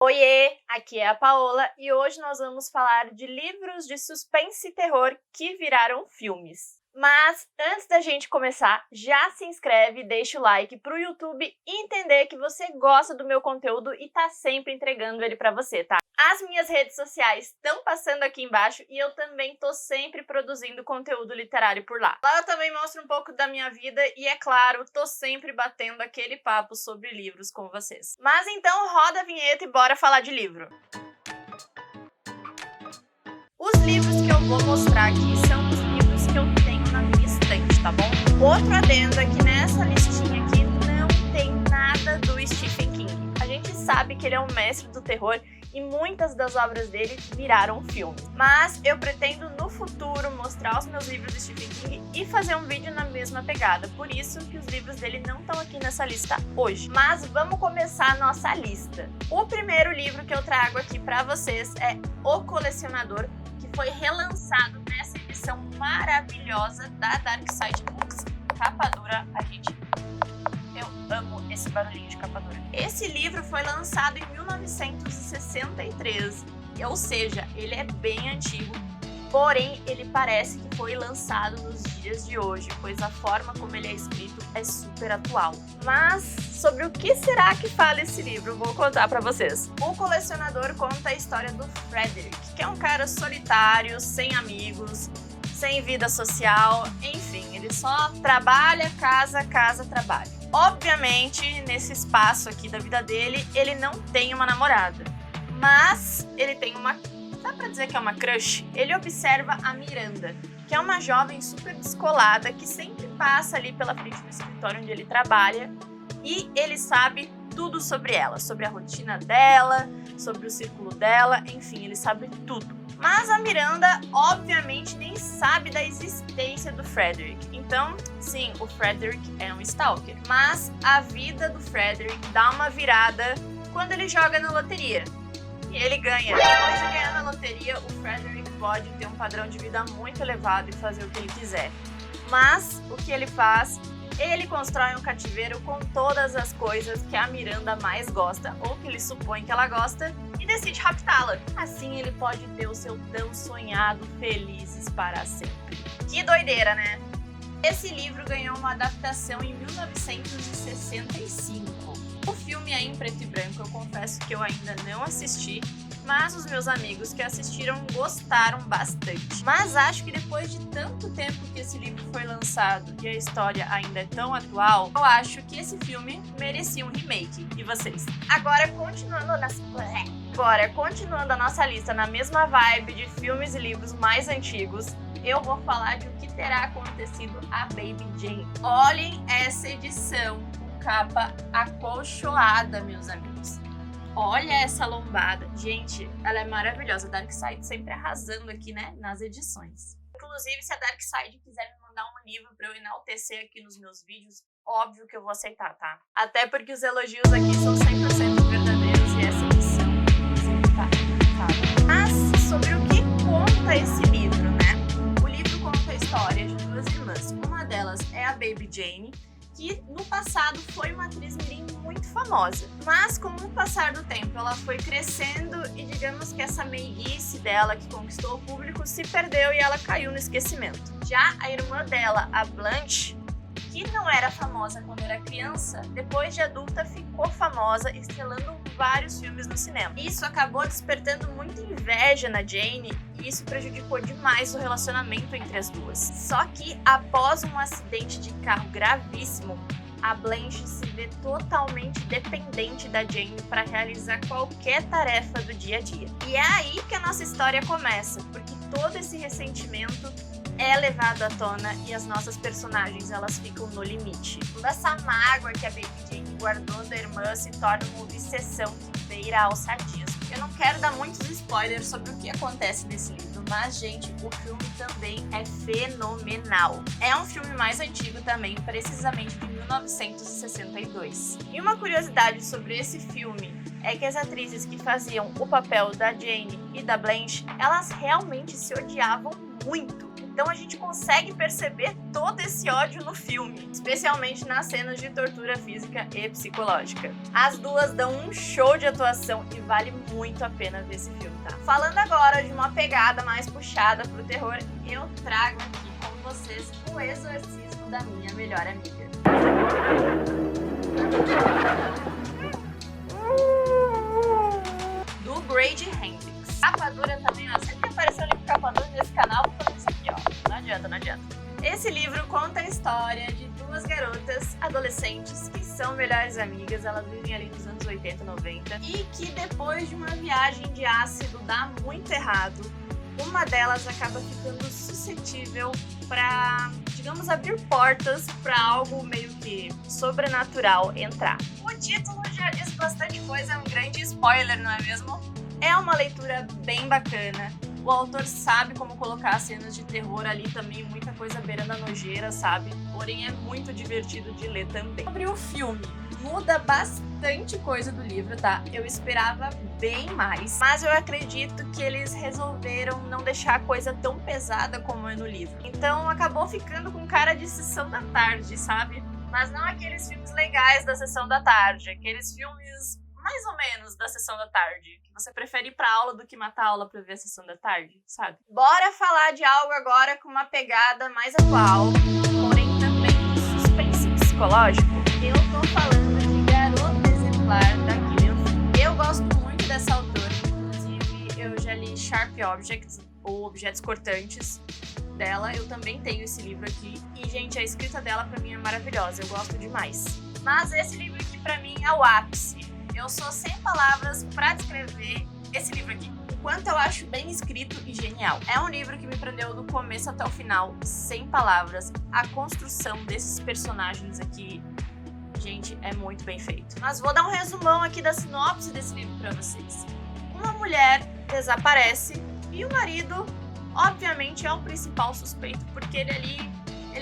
Oiê, aqui é a Paola e hoje nós vamos falar de livros de suspense e terror que viraram filmes. Mas antes da gente começar, já se inscreve e deixa o like pro YouTube entender que você gosta do meu conteúdo e tá sempre entregando ele pra você, tá? As minhas redes sociais estão passando aqui embaixo e eu também tô sempre produzindo conteúdo literário por lá. Lá eu também mostro um pouco da minha vida e, é claro, tô sempre batendo aquele papo sobre livros com vocês. Mas então roda a vinheta e bora falar de livro. Os livros que eu vou mostrar aqui são os livros que eu tenho na minha estante, tá bom? Outro adendo é que nessa listinha aqui não tem nada do Stephen King. A gente sabe que ele é um mestre do terror e muitas das obras dele viraram filme. Mas eu pretendo no futuro mostrar os meus livros do Stephen King e fazer um vídeo na mesma pegada. Por isso que os livros dele não estão aqui nessa lista hoje. Mas vamos começar a nossa lista. O primeiro livro que eu trago aqui para vocês é O Colecionador, que foi relançado nessa edição maravilhosa da Dark Side Books. Capa dura, eu amo esse barulhinho de capa dura. Esse livro foi lançado em 1963, ou seja, ele é bem antigo, porém ele parece que foi lançado nos dias de hoje, pois a forma como ele é escrito é super atual. Mas sobre o que será que fala esse livro, vou contar pra vocês. O Colecionador conta a história do Frederick, que é um cara solitário, sem amigos, sem vida social, enfim, ele só trabalha, casa, trabalha. Obviamente, nesse espaço aqui da vida dele, ele não tem uma namorada, mas ele tem uma, dá pra dizer que é uma crush? Ele observa a Miranda, que é uma jovem super descolada que sempre passa ali pela frente do escritório onde ele trabalha e ele sabe tudo sobre ela, sobre a rotina dela, sobre o círculo dela, enfim, ele sabe tudo. Mas a Miranda, obviamente, nem sabe da existência do Frederick. Então, sim, o Frederick é um stalker. Mas a vida do Frederick dá uma virada quando ele joga na loteria. E ele ganha. Depois de ganhar na loteria, o Frederick pode ter um padrão de vida muito elevado e fazer o que ele quiser. Mas o que ele faz? Ele constrói um cativeiro com todas as coisas que a Miranda mais gosta, ou que ele supõe que ela gosta, e decide raptá-la. Assim ele pode ter o seu tão sonhado Felizes para Sempre. Que doideira, né? Esse livro ganhou uma adaptação em 1965. O filme é em preto e branco, eu confesso que eu ainda não assisti, mas os meus amigos que assistiram gostaram bastante. Mas acho que depois de tanto tempo que esse livro foi lançado e a história ainda é tão atual, eu acho que esse filme merecia um remake. E vocês? Agora, continuando a nossa lista na mesma vibe de filmes e livros mais antigos, eu vou falar de o que terá acontecido a Baby Jane. Olhem essa edição, com capa acolchoada, meus amigos. Olha essa lombada. Gente, ela é maravilhosa. A Dark Side sempre arrasando aqui, né, nas edições. Inclusive, se a Dark Side quiser me mandar um livro para eu enaltecer aqui nos meus vídeos, óbvio que eu vou aceitar, tá? Até porque os elogios aqui são 100% verdadeiros e essa edição sempre tá impecável. Mas sobre o que conta esse livro, né? O livro conta a história de duas irmãs. Uma delas é a Baby Jane, que no passado foi uma atriz mirim muito famosa. Mas com o passar do tempo ela foi crescendo e digamos que essa meiguice dela que conquistou o público se perdeu e ela caiu no esquecimento. Já a irmã dela, a Blanche, que não era famosa quando era criança, depois de adulta ficou famosa, estrelando vários filmes no cinema. Isso acabou despertando muita inveja na Jane e isso prejudicou demais o relacionamento entre as duas. Só que após um acidente de carro gravíssimo, a Blanche se vê totalmente dependente da Jane para realizar qualquer tarefa do dia a dia. E é aí que a nossa história começa, porque todo esse ressentimento é levado à tona e as nossas personagens elas ficam no limite. Toda essa mágoa que a Baby Jane guardou da irmã se torna uma obsessão que beira ao sadismo. Eu não quero dar muitos spoilers sobre o que acontece nesse livro, mas, gente, o filme também é fenomenal. É um filme mais antigo também, precisamente de 1962. E uma curiosidade sobre esse filme é que as atrizes que faziam o papel da Jane e da Blanche, elas realmente se odiavam muito. Então a gente consegue perceber todo esse ódio no filme, especialmente nas cenas de tortura física e psicológica. As duas dão um show de atuação e vale muito a pena ver esse filme, tá? Falando agora de uma pegada mais puxada pro terror, eu trago aqui com vocês O Exorcismo da Minha Melhor Amiga. Do Grady Hendrix. Capa dura também, ó. Sempre apareceu livro capa dura nesse canal, vou fazer isso aqui, ó. Não adianta. Esse livro conta a história de duas garotas adolescentes que são melhores amigas, elas vivem ali nos anos 80, 90, e que depois de uma viagem de ácido dá muito errado, uma delas acaba ficando suscetível para, digamos, abrir portas para algo meio que sobrenatural entrar. O título já diz bastante coisa, é um grande spoiler, não é mesmo? É uma leitura bem bacana. O autor sabe como colocar cenas de terror ali também, muita coisa beirando a nojeira, sabe? Porém é muito divertido de ler também. Sobre o filme, muda bastante coisa do livro, tá? Eu esperava bem mais, mas eu acredito que eles resolveram não deixar a coisa tão pesada como é no livro. Então acabou ficando com cara de sessão da tarde, sabe? Mas não aqueles filmes legais da sessão da tarde, aqueles filmes mais ou menos da sessão da tarde, que você prefere ir pra aula do que matar a aula pra ver a sessão da tarde, sabe? Bora falar de algo agora com uma pegada mais atual, porém também suspense psicológico. Eu tô falando de Garota Exemplar, da Gillian Flynn. Eu gosto muito dessa autora, inclusive eu já li Sharp Objects, ou Objetos Cortantes, dela. Eu também tenho esse livro aqui, e gente, a escrita dela pra mim é maravilhosa, eu gosto demais. Mas esse livro aqui pra mim é o ápice. Eu sou sem palavras pra descrever esse livro aqui, o quanto eu acho bem escrito e genial. É um livro que me prendeu do começo até o final, sem palavras. A construção desses personagens aqui, gente, é muito bem feito. Mas vou dar um resumão aqui da sinopse desse livro pra vocês. Uma mulher desaparece e o marido, obviamente, é o principal suspeito, porque ele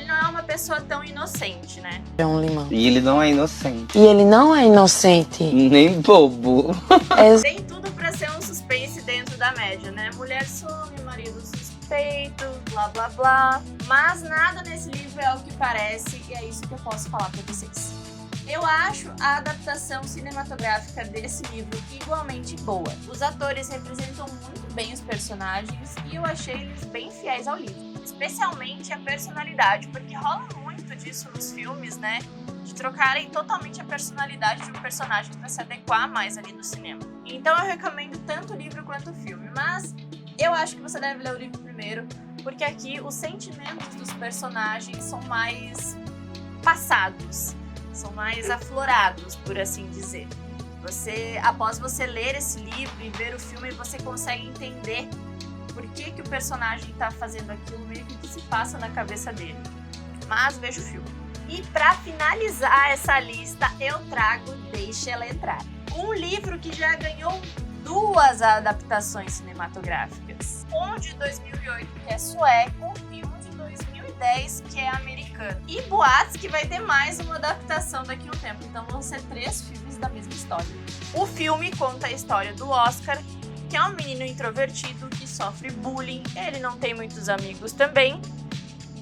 não é uma pessoa tão inocente, né? É um limão. E ele não é inocente. E ele não é inocente. Nem bobo. Tem tudo pra ser um suspense dentro da média, né? Mulher some, marido suspeito, blá blá blá. Mas nada nesse livro é o que parece, e é isso que eu posso falar pra vocês. Eu acho a adaptação cinematográfica desse livro igualmente boa. Os atores representam muito bem os personagens e eu achei eles bem fiéis ao livro. Especialmente a personalidade, porque rola muito disso nos filmes, né? De trocarem totalmente a personalidade de um personagem para se adequar mais ali no cinema. Então eu recomendo tanto o livro quanto o filme, mas eu acho que você deve ler o livro primeiro, porque aqui os sentimentos dos personagens são mais passados. São mais aflorados, por assim dizer. Após você ler esse livro e ver o filme, você consegue entender por que o personagem tá fazendo aquilo, meio que se passa na cabeça dele. Mas veja o filme. E para finalizar essa lista, eu trago Deixa Ela Entrar. Um livro que já ganhou 2 adaptações cinematográficas. Um de 2008, que é sueco, e um de 2010, que é americano. E boatos que vai ter mais uma adaptação daqui a um tempo, então vão ser 3 filmes da mesma história. O filme conta a história do Oscar, que é um menino introvertido que sofre bullying, ele não tem muitos amigos também,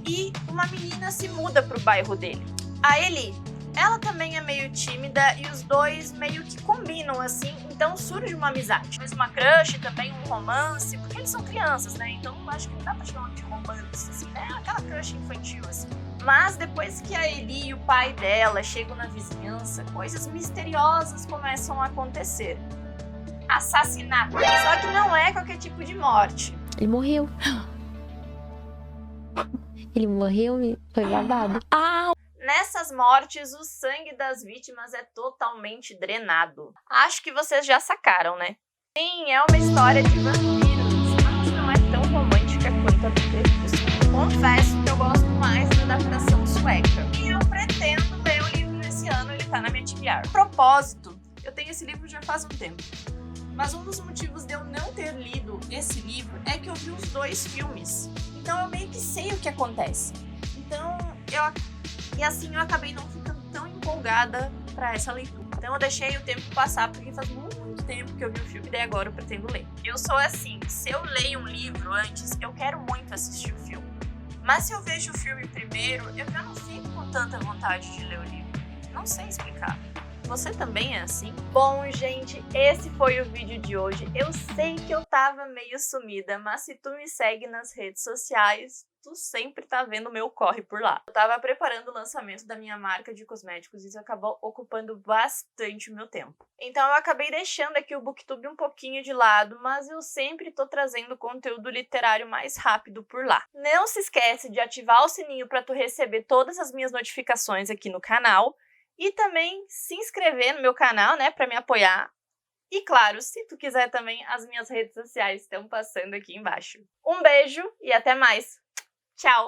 e uma menina se muda pro bairro dele. A Ellie, ela também é meio tímida e os dois meio que combinam assim, então surge uma amizade. Mas uma crush também, um romance, porque eles são crianças, né? Então acho que não dá pra chamar de romance, assim, né? Aquela crush infantil, assim. Mas depois que a Ellie e o pai dela chegam na vizinhança, coisas misteriosas começam a acontecer. Assassinato. Só que não é qualquer tipo de morte. Ele morreu. Ele morreu, foi babado. Ah! Nessas mortes, o sangue das vítimas é totalmente drenado. Acho que vocês já sacaram, né? Sim, é uma história de vampiros, mas não é tão romântica quanto a do Crepúsculo. Confesso que eu gosto mais da adaptação sueca. E eu pretendo ler o livro esse ano, ele tá na minha TBR. A propósito, eu tenho esse livro já faz um tempo. Mas um dos motivos de eu não ter lido esse livro é que eu vi os 2 filmes. Então eu meio que sei o que acontece. Então eu acabei não ficando tão empolgada pra essa leitura. Então eu deixei o tempo passar, porque faz muito tempo que eu vi o filme e daí agora eu pretendo ler. Eu sou assim, se eu leio um livro antes, eu quero muito assistir o filme. Mas se eu vejo o filme primeiro, eu já não fico com tanta vontade de ler o livro. Não sei explicar. Você também é assim? Bom, gente, esse foi o vídeo de hoje. Eu sei que eu tava meio sumida, mas se tu me segue nas redes sociais, tu sempre tá vendo o meu corre por lá. Eu tava preparando o lançamento da minha marca de cosméticos e isso acabou ocupando bastante o meu tempo. Então eu acabei deixando aqui o Booktube um pouquinho de lado, mas eu sempre tô trazendo conteúdo literário mais rápido por lá. Não se esquece de ativar o sininho para tu receber todas as minhas notificações aqui no canal. E também se inscrever no meu canal, né, para me apoiar. E claro, se tu quiser também, as minhas redes sociais estão passando aqui embaixo. Um beijo e até mais. Tchau!